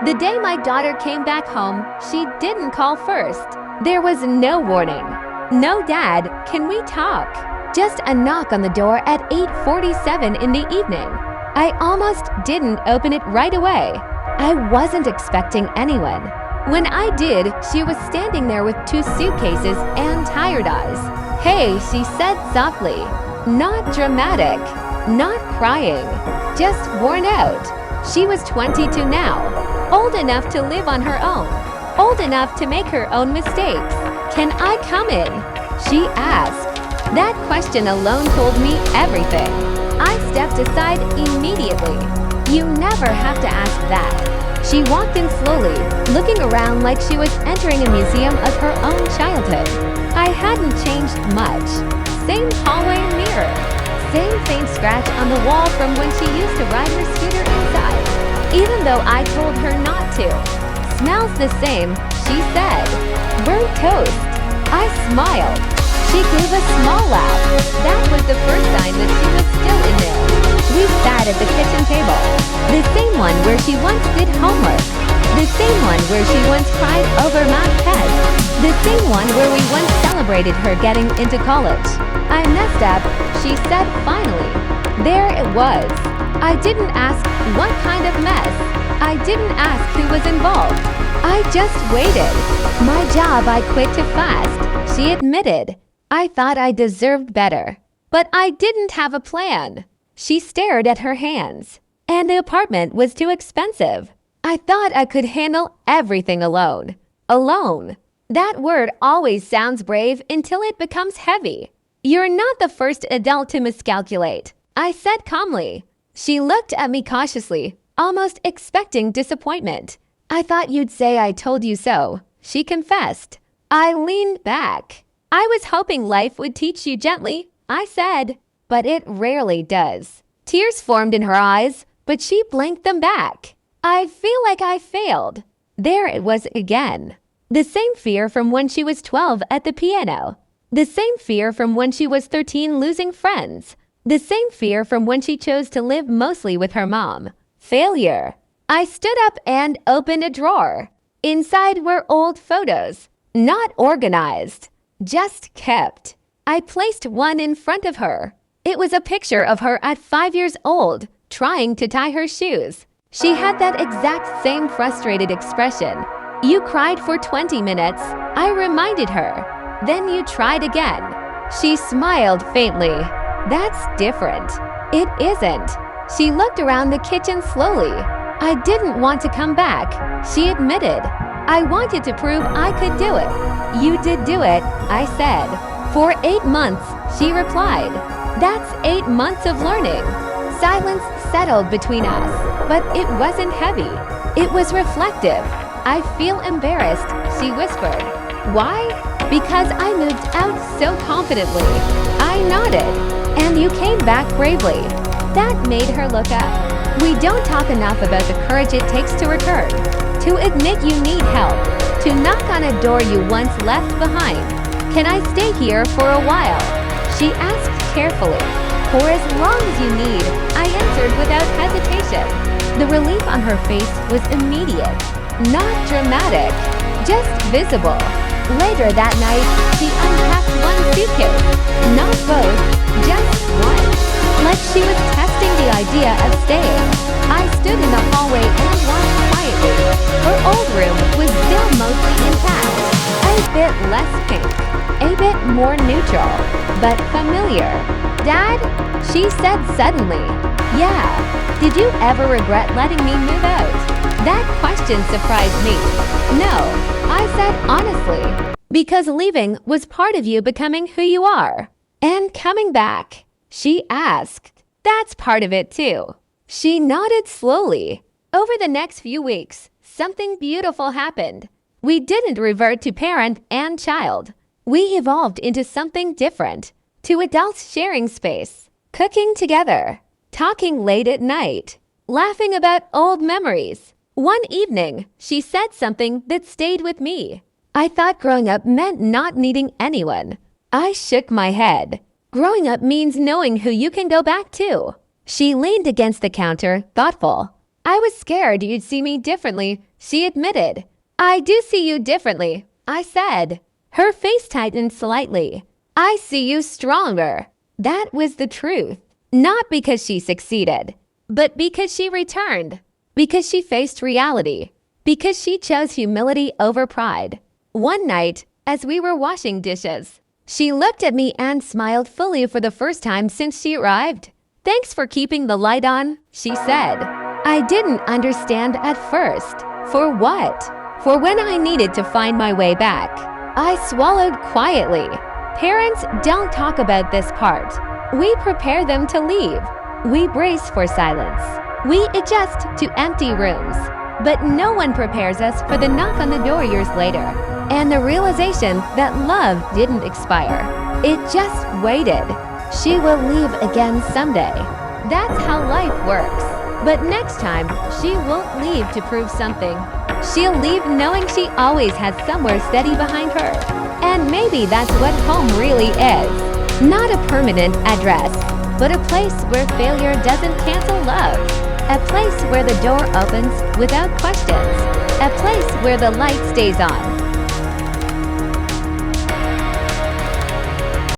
The day my daughter came back home, she didn't call first. There was no warning. No, Dad, can we talk? Just a knock on the door at 8:47 in the evening. I almost didn't open it right away. I wasn't expecting anyone. When I did, she was standing there with 2 suitcases and tired eyes. "Hey," she said softly. Not dramatic, not crying, just worn out. She was 22 now, old enough to live on her own, old enough to make her own mistakes. "Can I come in?" she asked. That question alone told me everything. I stepped aside immediately. You never have to ask that. She walked in slowly, looking around like she was entering a museum of her own childhood. I hadn't changed much. Same hallway mirror. Same faint scratch on the wall from when she used to ride her scooter inside, even though I told her not to. "Smells the same," she said. "Burnt toast." I smiled. She gave a small laugh. That was the first sign that she was still in there. We sat at the kitchen table. The same one where she once did homework. The same one where she once cried over math tests. The same one where we once celebrated her getting into college. "I messed up," she said finally. There it was. I didn't ask what kind of mess. I didn't ask who was involved. I just waited. My job I quit too fast, she admitted. I thought I deserved better, but I didn't have a plan. She stared at her hands, and the apartment was too expensive. I thought I could handle everything alone. Alone. That word always sounds brave until it becomes heavy. "You're not the first adult to miscalculate," I said calmly. She looked at me cautiously, almost expecting disappointment. "I thought you'd say I told you so," she confessed. I leaned back. "I was hoping life would teach you gently," I said. But it rarely does. Tears formed in her eyes, but she blinked them back. I feel like I failed. There it was again. The same fear from when she was 12 at the piano. The same fear from when she was 13 losing friends. The same fear from when she chose to live mostly with her mom. Failure. I stood up and opened a drawer. Inside were old photos, not organized, just kept. I placed one in front of her. It was a picture of her at 5 years old, trying to tie her shoes. She had that exact same frustrated expression. "You cried for 20 minutes, I reminded her. Then you tried again." She smiled faintly. "That's different." "It isn't." She looked around the kitchen slowly. "I didn't want to come back," she admitted. "I wanted to prove I could do it." "You did do it," I said. "For 8 months," she replied. "That's 8 months of learning." Silence settled between us, but it wasn't heavy. It was reflective. "I feel embarrassed," she whispered. "Why?" "Because I moved out so confidently." I nodded. "And you came back bravely." That made her look up. "We don't talk enough about the courage it takes to return, to admit you need help, to knock on a door you once left behind. Can I stay here for a while?" She asked carefully. "For as long as you need," I answered without hesitation. The relief on her face was immediate, not dramatic, just visible. Later that night, she unpacked one suitcase, not both, just one. Like she was testing the idea of staying. I stood in the hallway and watched quietly. Her old room was still mostly intact, a bit less pink, a bit more neutral, but familiar. "Dad?" she said suddenly. "Yeah. Did you ever regret letting me move out?" That question surprised me. "No," I said honestly, "because leaving was part of you becoming who you are." "And coming back?" she asked. "That's part of it too." She nodded slowly. Over the next few weeks, something beautiful happened. We didn't revert to parent and child. We evolved into something different. To adults sharing space, cooking together, talking late at night, laughing about old memories. One evening, she said something that stayed with me. I thought growing up meant not needing anyone. I shook my head. Growing up means knowing who you can go back to. She leaned against the counter, thoughtful. I was scared you'd see me differently, she admitted. I do see you differently, I said. Her face tightened slightly. I see you stronger. That was the truth. Not because she succeeded, but because she returned. Because she faced reality. Because she chose humility over pride. One night, as we were washing dishes, she looked at me and smiled fully for the first time since she arrived. Thanks for keeping the light on, she said. I didn't understand at first. For what? For when I needed to find my way back. I swallowed quietly. Parents don't talk about this part. We prepare them to leave. We brace for silence. We adjust to empty rooms. But no one prepares us for the knock on the door years later and the realization that love didn't expire. It just waited. She will leave again someday. That's how life works. But next time, she won't leave to prove something. She'll leave knowing she always has somewhere steady behind her. And maybe that's what home really is. Not a permanent address, but a place where failure doesn't cancel love. A place where the door opens without questions. A place where the light stays on